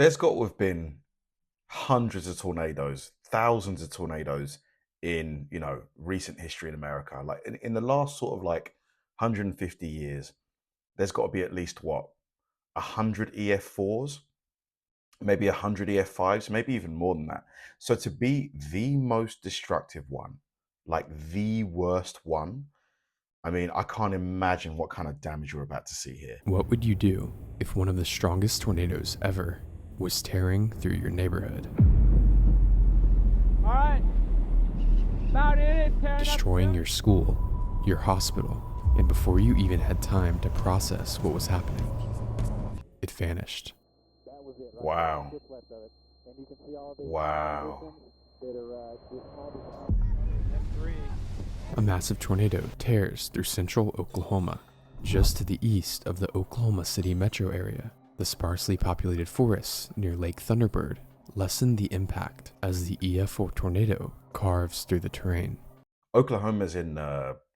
There's got to have been hundreds of tornadoes, thousands of tornadoes in, recent history in America. Like in the last sort of like 150 years, there's got to be at least what, 100 EF4s, maybe 100 EF5s, maybe even more than that. So to be the most destructive one, like the worst one, I mean, I can't imagine what kind of damage we're about to see here. What would you do if one of the strongest tornadoes ever was tearing through your neighborhood, All right. About it. destroying your school, your hospital, and before you even had time to process what was happening, it vanished? Wow. Wow. A massive tornado tears through central Oklahoma, just to the east of the Oklahoma City metro area. The sparsely populated forests near Lake Thunderbird lessen the impact as the EF4 tornado carves through the terrain. Oklahoma's in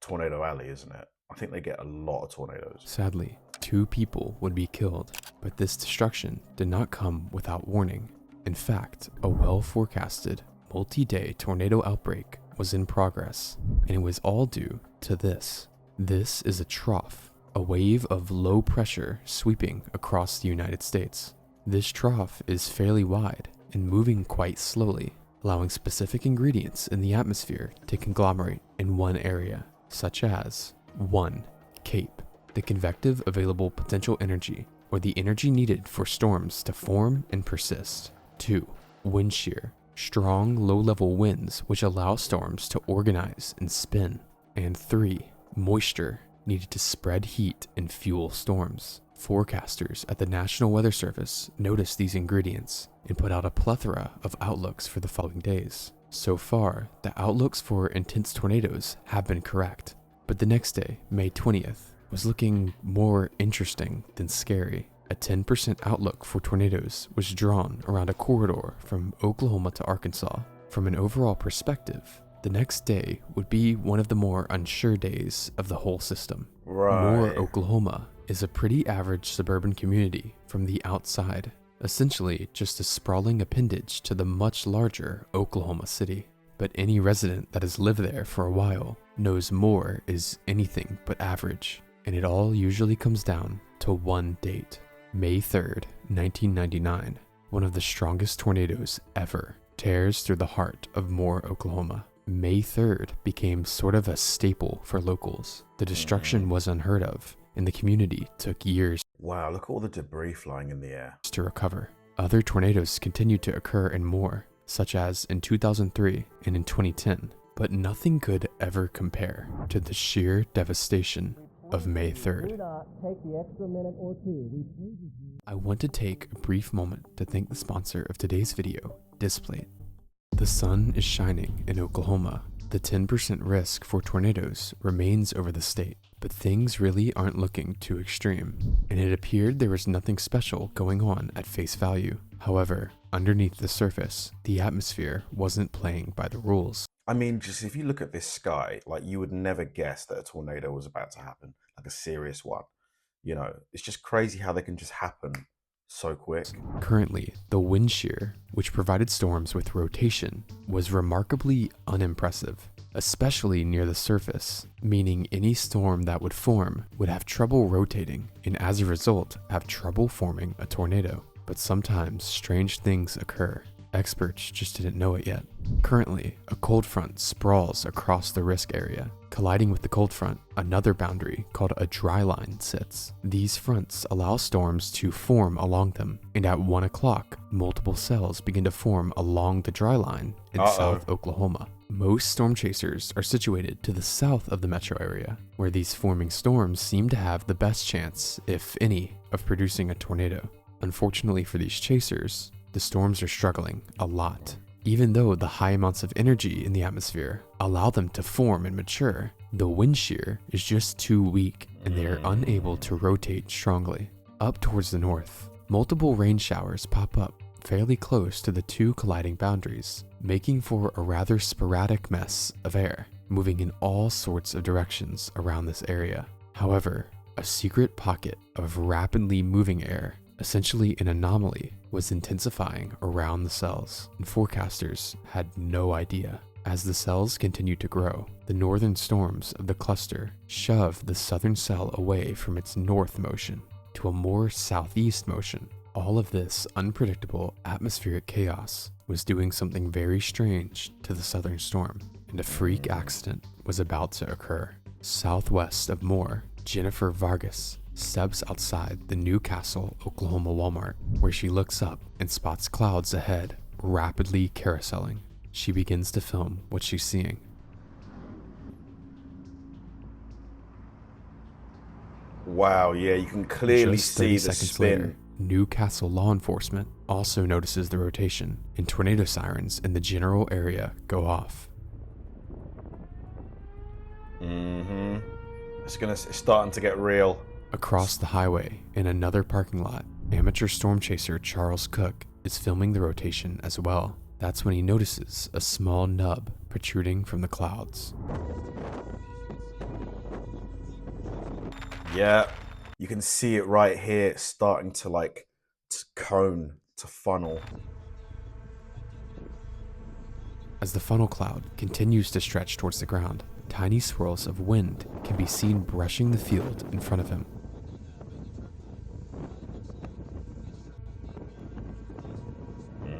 Tornado Alley, isn't it? I think they get a lot of tornadoes. Sadly, 2 people would be killed, but this destruction did not come without warning. In fact, a well-forecasted, multi-day tornado outbreak was in progress, and it was all due to this. This is a trough, a wave of low pressure sweeping across the United States. This trough is fairly wide and moving quite slowly, allowing specific ingredients in the atmosphere to conglomerate in one area, such as 1. CAPE, the convective available potential energy, or the energy needed for storms to form and persist. 2. Wind shear, strong low-level winds which allow storms to organize and spin. And 3. Moisture, needed to spread heat and fuel storms. Forecasters at the National Weather Service noticed these ingredients and put out a plethora of outlooks for the following days. So far, the outlooks for intense tornadoes have been correct, but the next day, May 20th, was looking more interesting than scary. A 10% outlook for tornadoes was drawn around a corridor from Oklahoma to Arkansas. From an overall perspective, the next day would be one of the more unsure days of the whole system. Right. Moore, Oklahoma is a pretty average suburban community from the outside, essentially just a sprawling appendage to the much larger Oklahoma City. But any resident that has lived there for a while knows Moore is anything but average, and it all usually comes down to one date. May 3rd, 1999, one of the strongest tornadoes ever tears through the heart of Moore, Oklahoma. May 3rd became sort of a staple for locals. The destruction was unheard of, and the community took years Wow, look at all the debris flying in the air. to recover. Other tornadoes continued to occur in Moore, such as in 2003 and in 2010, but nothing could ever compare to the sheer devastation of May 3rd. Take the extra minute or two. I want to take a brief moment to thank the sponsor of today's video, Displate. The sun is shining in Oklahoma. The 10% risk for tornadoes remains over the state, but things really aren't looking too extreme, and it appeared there was nothing special going on at face value. However, underneath the surface, the atmosphere wasn't playing by the rules. I mean, just if you look at this sky, like you would never guess that a tornado was about to happen, like a serious one. It's just crazy how they can just happen so quick. Currently, the wind shear, which provided storms with rotation, was remarkably unimpressive, especially near the surface, meaning any storm that would form would have trouble rotating and as a result have trouble forming a tornado. But sometimes strange things occur. Experts just didn't know it yet. Currently, a cold front sprawls across the risk area. Colliding with the cold front, another boundary called a dry line sits. These fronts allow storms to form along them, and at 1 o'clock, multiple cells begin to form along the dry line in South Oklahoma. Most storm chasers are situated to the south of the metro area, where these forming storms seem to have the best chance, if any, of producing a tornado. Unfortunately for these chasers, the storms are struggling a lot. Even though the high amounts of energy in the atmosphere allow them to form and mature, the wind shear is just too weak and they are unable to rotate strongly. Up towards the north, multiple rain showers pop up fairly close to the 2 colliding boundaries, making for a rather sporadic mess of air, moving in all sorts of directions around this area. However, a secret pocket of rapidly moving air, essentially an anomaly, was intensifying around the cells, and forecasters had no idea. As the cells continued to grow, the northern storms of the cluster shoved the southern cell away from its north motion to a more southeast motion. All of this unpredictable atmospheric chaos was doing something very strange to the southern storm, and a freak accident was about to occur. Southwest of Moore, Jennifer Vargas steps outside the Newcastle, Oklahoma Walmart, where she looks up and spots clouds ahead, rapidly carouseling. She begins to film what she's seeing. Wow, yeah, you can clearly Just 30 see the seconds spin. later, Newcastle law enforcement also notices the rotation, and tornado sirens in the general area go off. It's starting to get real. Across the highway, in another parking lot, amateur storm chaser Charles Cook is filming the rotation as well. That's when he notices a small nub protruding from the clouds. Yeah, you can see it right here. It's starting to cone, to funnel. As the funnel cloud continues to stretch towards the ground, tiny swirls of wind can be seen brushing the field in front of him.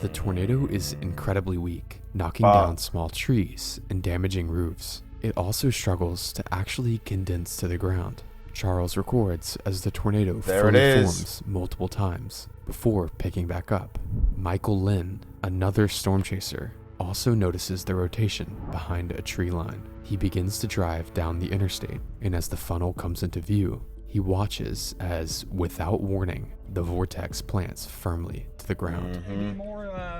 The tornado is incredibly weak, knocking down small trees and damaging roofs. It also struggles to actually condense to the ground. Charles records as the tornado fully forms multiple times before picking back up. Michael Lynn, another storm chaser, also notices the rotation behind a tree line. He begins to drive down the interstate, and as the funnel comes into view, he watches as, without warning, the vortex plants firmly to the ground.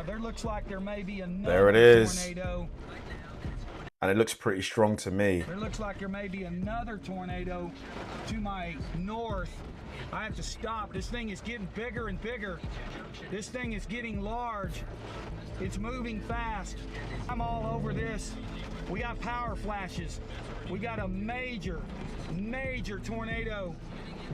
There looks like there may be another There it is. tornado. And it looks pretty strong to me. There looks like there may be another tornado to my north. I have to stop. This thing is getting bigger and bigger. This thing is getting large. It's moving fast. I'm all over this. We got power flashes. We got a major tornado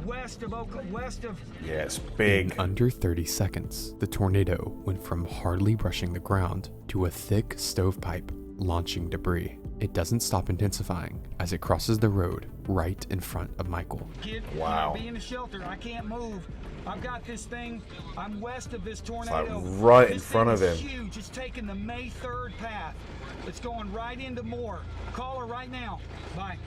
west of Yeah, it's big. In under 30 seconds, the tornado went from hardly brushing the ground to a thick stovepipe launching debris. It doesn't stop intensifying as it crosses the road right in front of Michael. Wow. Be in the shelter. I can't move. I've got this thing. I'm west of this tornado. It's like right in front of him. This thing is huge. It's taking the May 3rd path. It's going right into Moore. Call her right now. Bye.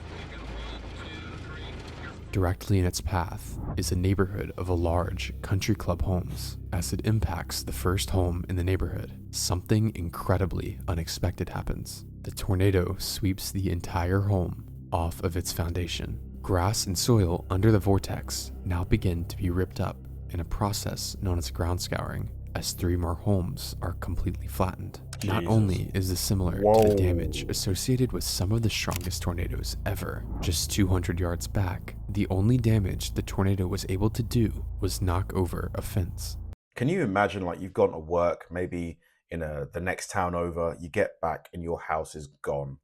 Directly in its path is a neighborhood of a large country club homes. As it impacts the first home in the neighborhood, something incredibly unexpected happens. The tornado sweeps the entire home off of its foundation. Grass and soil under the vortex now begin to be ripped up in a process known as ground scouring, as 3 more homes are completely flattened. Not only is this similar to the damage associated with some of the strongest tornadoes ever, just 200 yards back, the only damage the tornado was able to do was knock over a fence. Can you imagine, like, you've gone to work, maybe in the next town over, you get back and your house is gone,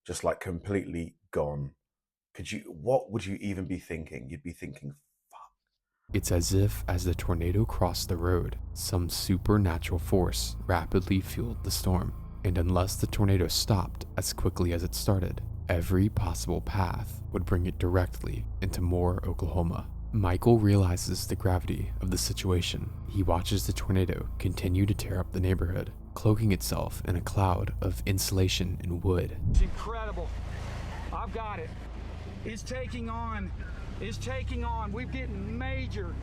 just like completely gone. What would you even be thinking? You'd be thinking, It's as if, as the tornado crossed the road, some supernatural force rapidly fueled the storm, and unless the tornado stopped as quickly as it started, every possible path would bring it directly into Moore, Oklahoma. Michael realizes the gravity of the situation. He watches the tornado continue to tear up the neighborhood, cloaking itself in a cloud of insulation and wood. It's incredible. I've got it. It's taking on. It's taking on. We're getting major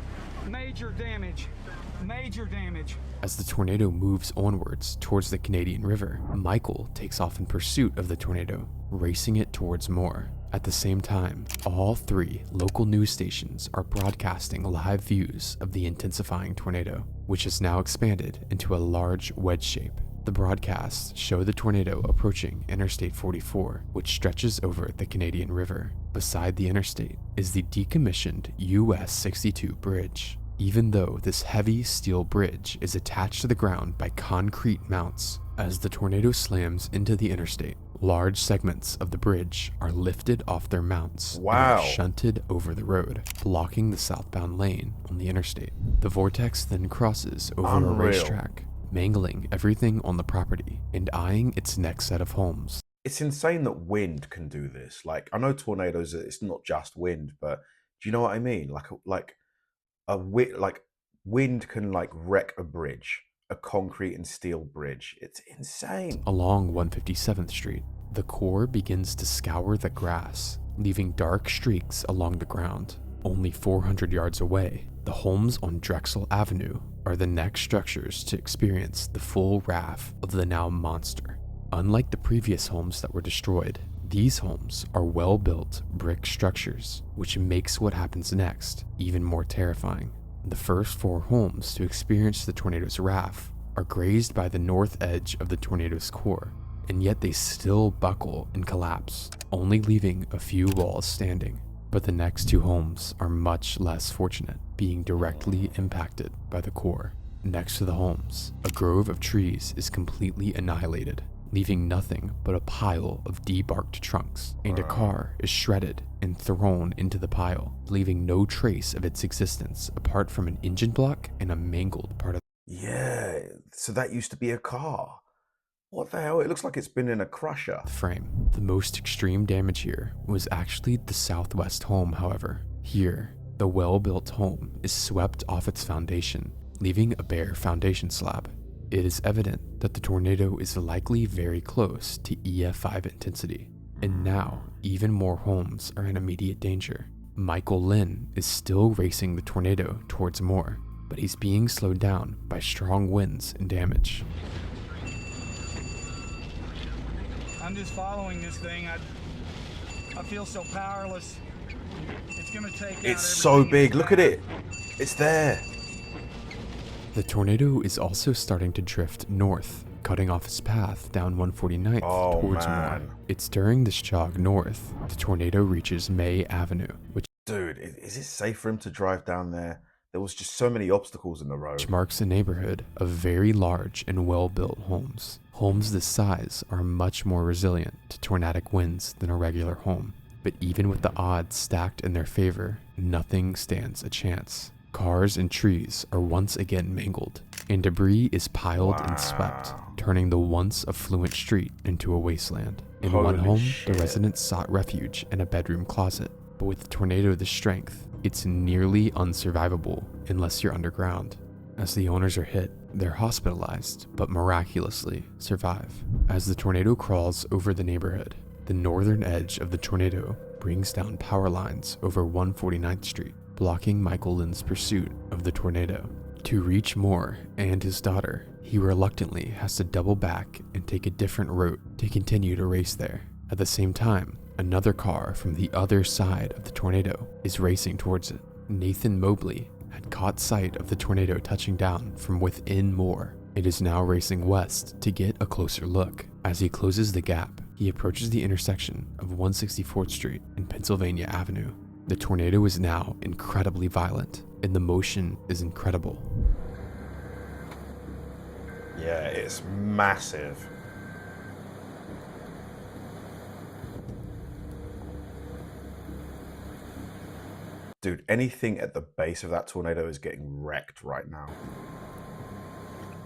damage. Major damage. As the tornado moves onwards towards the Canadian River, Michael takes off in pursuit of the tornado, racing it towards Moore. At the same time, all 3 local news stations are broadcasting live views of the intensifying tornado, which has now expanded into a large wedge shape. The broadcasts show the tornado approaching Interstate 44, which stretches over the Canadian River. Beside the interstate is the decommissioned US 62 bridge. even though this heavy steel bridge is attached to the ground by concrete mounts. As the tornado slams into the interstate, large segments of the bridge are lifted off their mounts and Wow. are shunted over the road, blocking the southbound lane on the interstate. The vortex then crosses over a Unreal. racetrack, mangling everything on the property and eyeing its next set of homes. It's insane that wind can do this. Like, I know tornadoes, it's not just wind, but do you know what I mean? Like wind can like wreck a bridge, a concrete and steel bridge. It's insane. Along 157th Street, the core begins to scour the grass, leaving dark streaks along the ground. Only 400 yards away, the homes on Drexel Avenue are the next structures to experience the full wrath of the now monster. Unlike the previous homes that were destroyed, these homes are well-built brick structures, which makes what happens next even more terrifying. The first 4 homes to experience the tornado's wrath are grazed by the north edge of the tornado's core, and yet they still buckle and collapse, only leaving a few walls standing. But the next 2 homes are much less fortunate, being directly impacted by the core. Next to the homes, a grove of trees is completely annihilated, leaving nothing but a pile of debarked trunks, and a car is shredded and thrown into the pile, leaving no trace of its existence apart from an engine block and a mangled part of Yeah, so that used to be a car. What the hell? It looks like it's been in a crusher. the frame. The most extreme damage here was actually the southwest home, however. Here, the well-built home is swept off its foundation, leaving a bare foundation slab. It is evident that the tornado is likely very close to EF5 intensity, and now even more homes are in immediate danger. Michael Lynn is still racing the tornado towards more, but he's being slowed down by strong winds and damage. I'm just following this thing. I feel so powerless. It's gonna take out It's so everything big. it's Look at got. it. It's there. The tornado is also starting to drift north, cutting off its path down 149th Oh, towards man. more. It's during this jog north, the tornado reaches May Avenue, which Dude, is it safe for him to drive down there? There was just so many obstacles in the road. marks a neighborhood of very large and well-built homes. Homes this size are much more resilient to tornadic winds than a regular home, but even with the odds stacked in their favor, nothing stands a chance. Cars and trees are once again mangled, and debris is piled and swept, Wow. turning the once affluent street into a wasteland. In one Holy home, shit. the residents sought refuge in a bedroom closet, but with the tornado this strength, it's nearly unsurvivable unless you're underground. As the owners are hit, they're hospitalized, but miraculously survive. As the tornado crawls over the neighborhood, the northern edge of the tornado brings down power lines over 149th Street, blocking Michael Lynn's pursuit of the tornado. To reach Moore and his daughter, he reluctantly has to double back and take a different route to continue to race there. At the same time, another car from the other side of the tornado is racing towards it. Nathan Mobley had caught sight of the tornado touching down from within Moore. It is now racing west to get a closer look. As he closes the gap, he approaches the intersection of 164th Street and Pennsylvania Avenue. The tornado is now incredibly violent, and the motion is incredible. Yeah, it's massive. Dude, anything at the base of that tornado is getting wrecked right now.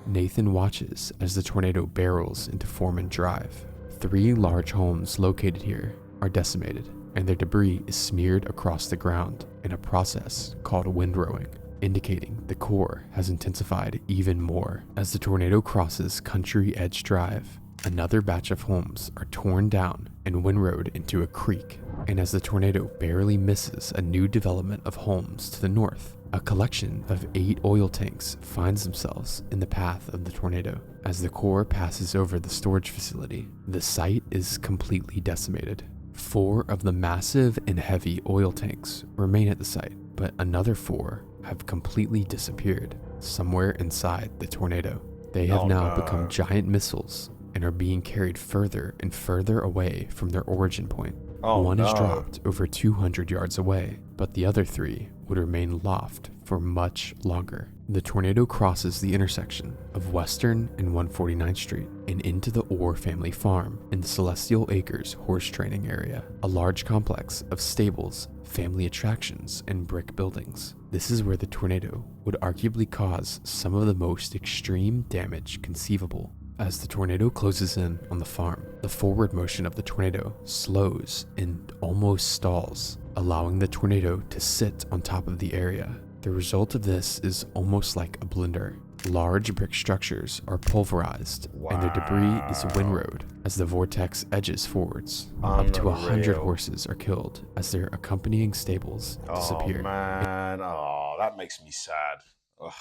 Nathan watches as the tornado barrels into Foreman Drive. 3 large homes located here are decimated, and their debris is smeared across the ground in a process called windrowing, indicating the core has intensified even more. As the tornado crosses Country Edge Drive, another batch of homes are torn down and windrowed into a creek, and as the tornado barely misses a new development of homes to the north, a collection of 8 oil tanks finds themselves in the path of the tornado. As the core passes over the storage facility, the site is completely decimated. 4 of the massive and heavy oil tanks remain at the site, but another 4 have completely disappeared somewhere inside the tornado. They have now become giant missiles and are being carried further and further away from their origin point. Oh, One is no. dropped over 200 yards away, but the other 3 would remain aloft for much longer. The tornado crosses the intersection of Western and 149th Street and into the Orr family farm in the Celestial Acres horse training area, a large complex of stables, family attractions, and brick buildings. This is where the tornado would arguably cause some of the most extreme damage conceivable. As the tornado closes in on the farm, the forward motion of the tornado slows and almost stalls, allowing the tornado to sit on top of the area. The result of this is almost like a blender. Large brick structures are pulverized, and the debris is windrowed as the vortex edges forwards. Up to 100 horses are killed as their accompanying stables disappear. Oh man, that makes me sad. Ugh.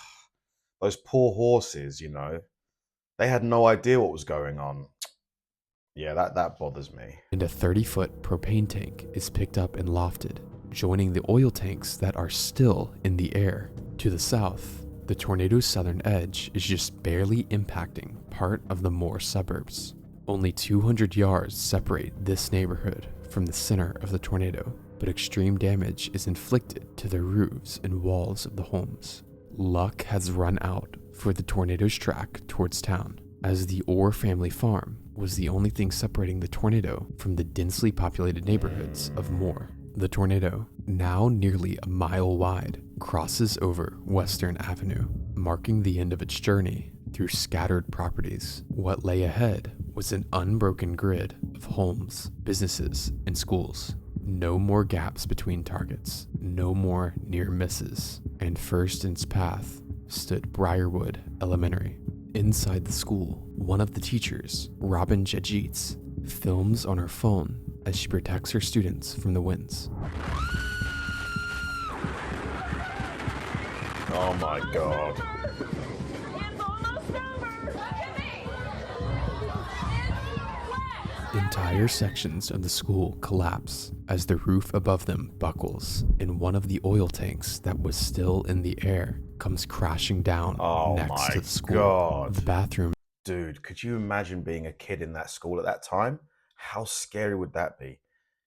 Those poor horses, they had no idea what was going on. Yeah, that bothers me. And a 30-foot propane tank is picked up and lofted, joining the oil tanks that are still in the air. To the south, the tornado's southern edge is just barely impacting part of the Moore suburbs. Only 200 yards separate this neighborhood from the center of the tornado, but extreme damage is inflicted to the roofs and walls of the homes. Luck has run out for the tornado's track towards town, as the Orr family farm was the only thing separating the tornado from the densely populated neighborhoods of Moore. The tornado, now nearly a mile wide, crosses over Western Avenue, marking the end of its journey through scattered properties. What lay ahead was an unbroken grid of homes, businesses, and schools. No more gaps between targets, no more near misses, and first in its path stood Briarwood Elementary. Inside the school, one of the teachers, Robin Jajits, films on her phone as she protects her students from the winds. Oh my God. Entire sections of the school collapse as the roof above them buckles, and one of the oil tanks that was still in the air comes crashing down next to the school. God. The bathroom. Dude, could you imagine being a kid in that school at that time? How scary would that be?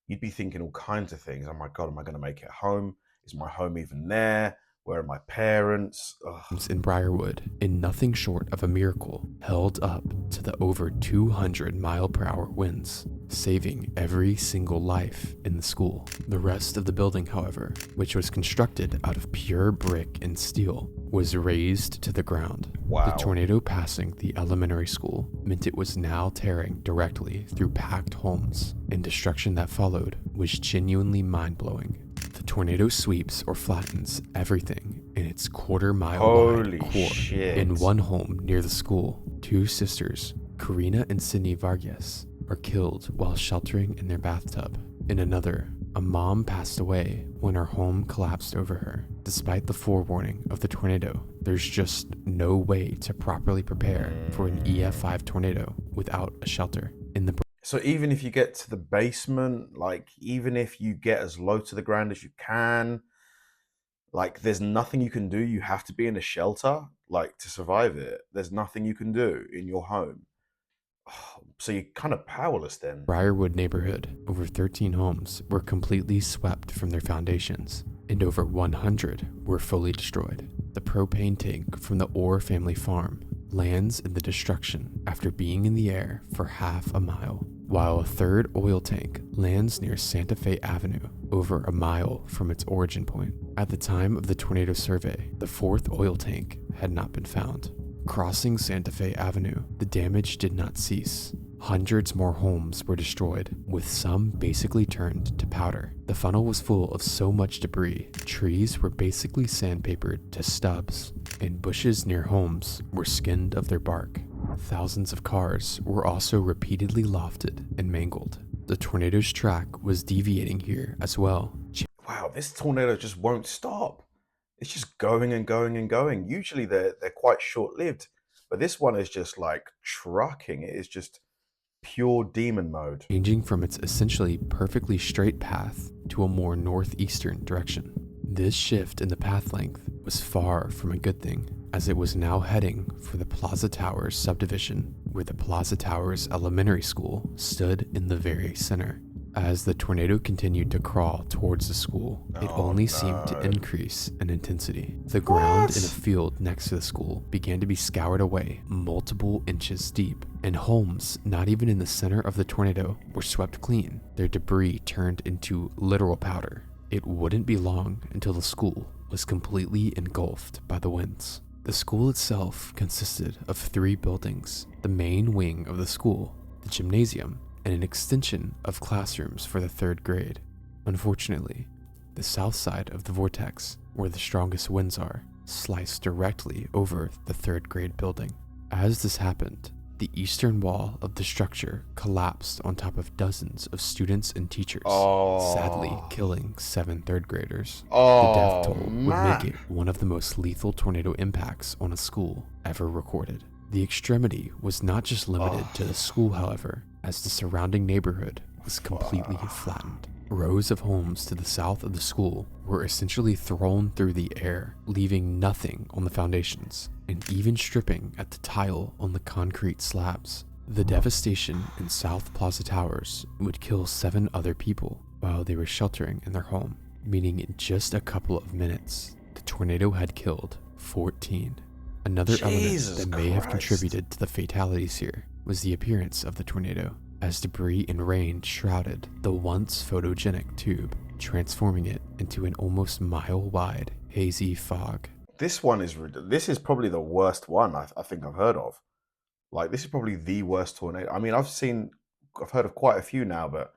You'd be thinking all kinds of things. Oh my God, am I going to make it home? Is my home even there? Where are my parents? Ugh. In Briarwood, in nothing short of a miracle, held up to the over 200-mile-per-hour winds, saving every single life in the school. The rest of the building, however, which was constructed out of pure brick and steel, was razed to the ground. Wow. The tornado passing the elementary school meant it was now tearing directly through packed homes, and destruction that followed was genuinely mind-blowing. The tornado sweeps or flattens everything in its quarter-mile wide core. Shit. In one home near the school, two sisters, Karina and Sydney Vargas, are killed while sheltering in their bathtub. In another, a mom passed away when her home collapsed over her. Despite the forewarning of the tornado, there's just no way to properly prepare for an EF5 tornado without a shelter. So even if you get to the basement, even if you get as low to the ground as you can, there's nothing you can do. You have to be in a shelter, to survive it. There's nothing you can do in your home. So you're kind of powerless then. Briarwood neighborhood, over 13 homes were completely swept from their foundations, and over 100 were fully destroyed. The propane tank from the Orr family farm lands in the destruction after being in the air for half a mile, while a third oil tank lands near Santa Fe Avenue, over a mile from its origin point. At the time of the tornado survey, the fourth oil tank had not been found. Crossing Santa Fe Avenue, the damage did not cease. Hundreds more homes were destroyed, with some basically turned to powder. The funnel was full of so much debris, trees were basically sandpapered to stubs, and bushes near homes were skinned of their bark. Thousands of cars were also repeatedly lofted and mangled. The tornado's track was deviating here as well. Wow, this tornado just won't stop. It's just going and going and going. Usually they're quite short-lived, but this one is just trucking. It is just pure demon mode. Changing from its essentially perfectly straight path to a more northeastern direction. This shift in the path length was far from a good thing, as it was now heading for the Plaza Towers subdivision, where the Plaza Towers Elementary School stood in the very center. As the tornado continued to crawl towards the school, it only seemed to increase in intensity. The ground in a field next to the school began to be scoured away multiple inches deep, and homes not even in the center of the tornado were swept clean. Their debris turned into literal powder. It wouldn't be long until the school was completely engulfed by the winds. The school itself consisted of 3 buildings: the main wing of the school, the gymnasium, and an extension of classrooms for the 3rd grade. Unfortunately, the south side of the vortex, where the strongest winds are, sliced directly over the 3rd grade building. As this happened, the eastern wall of the structure collapsed on top of dozens of students and teachers, sadly killing 7 3rd graders. The death toll would make it one of the most lethal tornado impacts on a school ever recorded. The extremity was not just limited to the school, however, as the surrounding neighborhood was completely flattened. Rows of homes to the south of the school were essentially thrown through the air, leaving nothing on the foundations, and even stripping at the tile on the concrete slabs. The devastation in South Plaza Towers would kill 7 other people while they were sheltering in their home, meaning in just a couple of minutes, the tornado had killed 14. Another element that may have contributed to the fatalities here was the appearance of the tornado, as debris and rain shrouded the once photogenic tube, transforming it into an almost mile-wide hazy fog. This is probably the worst one I think I've heard of. Like, this is probably the worst tornado. I mean, I've heard of quite a few now, but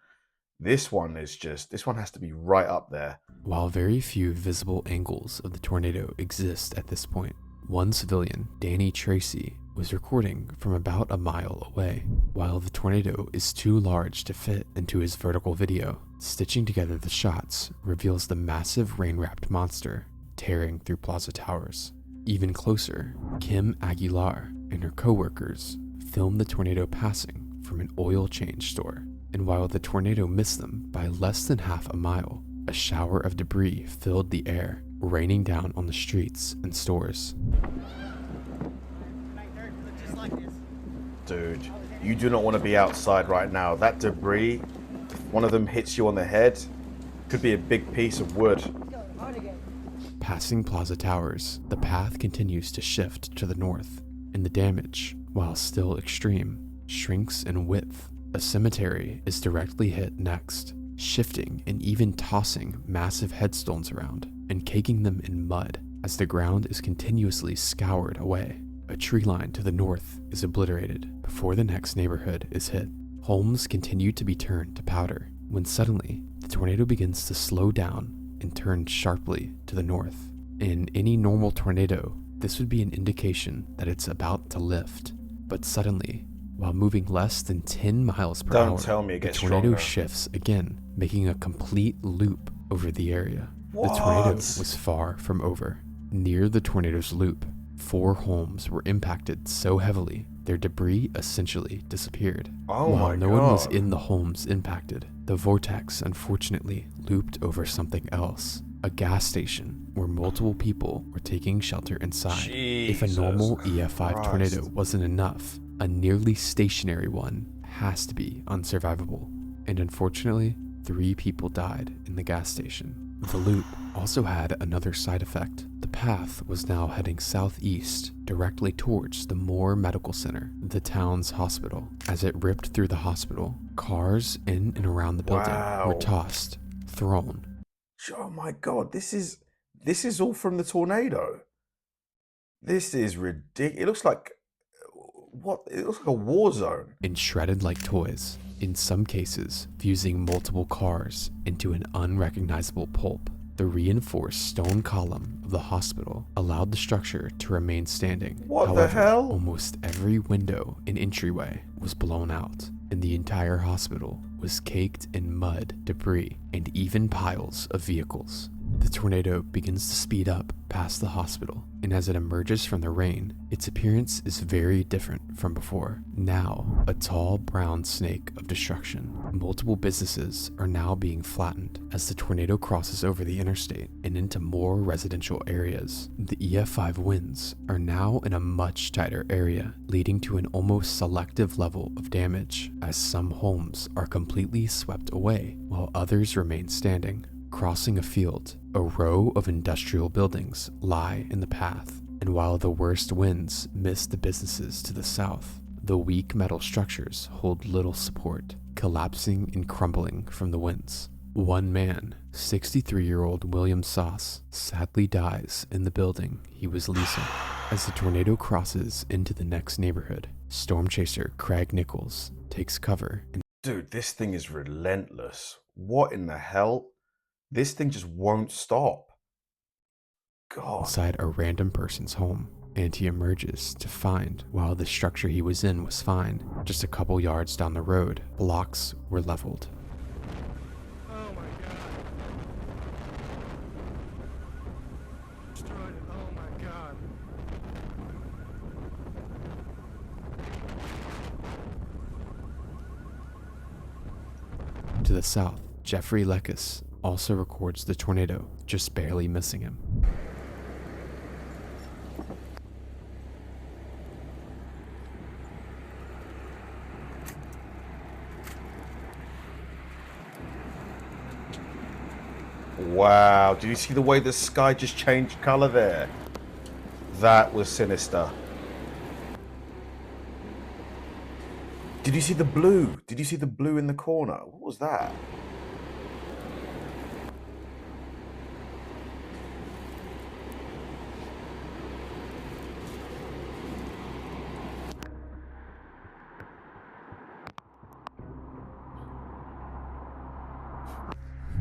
this one has to be right up there. While very few visible angles of the tornado exist at this point, one civilian, Danny Tracy, was recording from about a mile away. While the tornado is too large to fit into his vertical video, stitching together the shots reveals the massive rain-wrapped monster tearing through Plaza Towers. Even closer, Kim Aguilar and her co-workers filmed the tornado passing from an oil change store, and while the tornado missed them by less than half a mile, a shower of debris filled the air, raining down on the streets and stores. Dude, you do not want to be outside right now. That debris, if one of them hits you on the head, could be a big piece of wood. Passing Plaza Towers, the path continues to shift to the north, and the damage, while still extreme, shrinks in width. A cemetery is directly hit next, shifting and even tossing massive headstones around and caking them in mud as the ground is continuously scoured away. A tree line to the north is obliterated before the next neighborhood is hit. Homes continue to be turned to powder when suddenly the tornado begins to slow down and turn sharply to the north. In any normal tornado, this would be an indication that it's about to lift, but suddenly, while moving less than 10 miles per hour, the tornado shifts again, making a complete loop over the area. The tornado was far from over. Near the tornado's loop, 4 homes were impacted so heavily their debris essentially disappeared. While no one was in the homes impacted, the vortex unfortunately looped over something else, a gas station where multiple people were taking shelter inside. If a normal EF5 tornado wasn't enough, a nearly stationary one has to be unsurvivable. And unfortunately, 3 people died in the gas station. The loop also had another side effect. The path was now heading southeast, directly towards the Moore Medical Center, the town's hospital. As it ripped through the hospital, cars in and around the building were tossed, thrown. Oh my God, this is all from the tornado. This is ridiculous. It looks like a war zone. And shredded like toys, in some cases fusing multiple cars into an unrecognizable pulp. The reinforced stone column of the hospital allowed the structure to remain standing. What the hell? Almost every window and entryway was blown out, and the entire hospital was caked in mud, debris, and even piles of vehicles. The tornado begins to speed up past the hospital, and as it emerges from the rain, its appearance is very different from before. Now, a tall brown snake of destruction. Multiple businesses are now being flattened as the tornado crosses over the interstate and into more residential areas. The EF5 winds are now in a much tighter area, leading to an almost selective level of damage, as some homes are completely swept away, while others remain standing. Crossing a field, a row of industrial buildings lie in the path, and while the worst winds miss the businesses to the south, the weak metal structures hold little support, collapsing and crumbling from the winds. One man, 63-year-old William Sauce, sadly dies in the building he was leasing. As the tornado crosses into the next neighborhood, storm chaser Craig Nichols takes cover. Dude, this thing is relentless. What in the hell? This thing just won't stop. God. Inside a random person's home, and he emerges to find, while the structure he was in was fine, just a couple yards down the road, blocks were leveled. Oh my God. Destroyed it. Oh my God. To the south, Jeffrey Lekes also records the tornado, just barely missing him. Wow, did you see the way the sky just changed color there? That was sinister. Did you see the blue? Did you see the blue in the corner? What was that?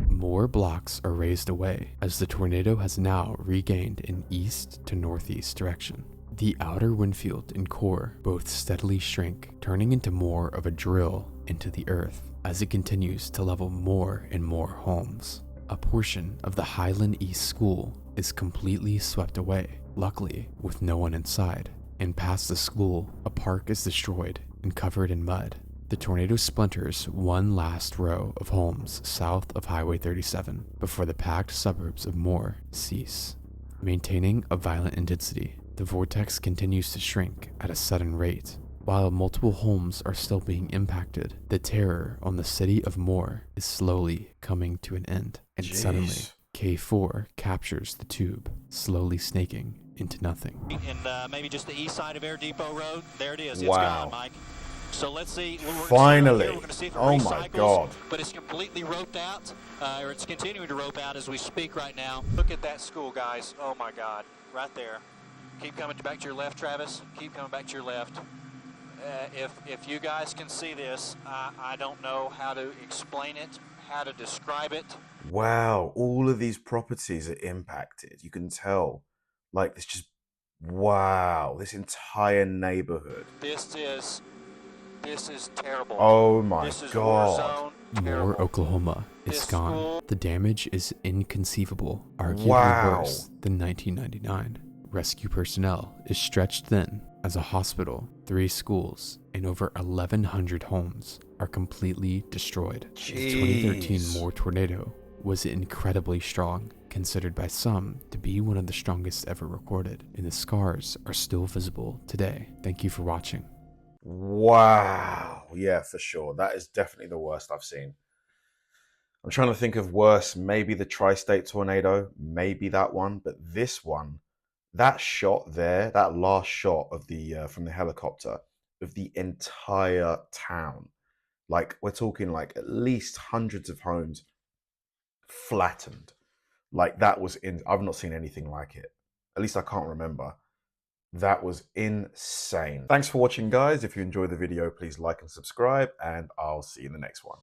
More blocks are raised away as the tornado has now regained an east to northeast direction. The outer windfield and core both steadily shrink, turning into more of a drill into the earth as it continues to level more and more homes. A portion of the Highland East School is completely swept away, luckily with no one inside. And past the school, a park is destroyed and covered in mud. The tornado splinters one last row of homes south of Highway 37 before the packed suburbs of Moore cease. Maintaining a violent intensity, the vortex continues to shrink at a sudden rate. While multiple homes are still being impacted, the terror on the city of Moore is slowly coming to an end. And suddenly, K4 captures the tube, slowly snaking into nothing. And maybe just the east side of Air Depot Road. There it is. Wow. It's gone, Mike. So let's see. Finally. We're going to see if it Oh recycles, my God. But it's completely roped out, or it's continuing to rope out as we speak right now. Look at that school, guys. Oh my God. Right there. Keep coming back to your left, Travis. Keep coming back to your left. If you guys can see this, I don't know how to explain it, how to describe it. Wow, all of these properties are impacted. You can tell. Like, it's just, wow, this entire neighborhood. This is terrible. Oh my This is God. war zone. Moore, Terrible. Oklahoma is This gone. school- The damage is inconceivable, arguably Wow. worse than 1999. Rescue personnel is stretched thin as a hospital, 3 schools, and over 1,100 homes are completely destroyed. The 2013 Jeez. Moore tornado was incredibly strong, considered by some to be one of the strongest ever recorded, and the scars are still visible today. Thank you for watching. Wow. Yeah, for sure. That is definitely the worst I've seen. I'm trying to think of worse. Maybe the tri-state tornado, maybe that one, but this one, that shot there, that last shot of the from the helicopter of the entire town, like we're talking like at least hundreds of homes flattened. Like that was I've not seen anything like it. At least I can't remember. That was insane. Thanks for watching, guys. If you enjoyed the video, please like and subscribe, and I'll see you in the next one.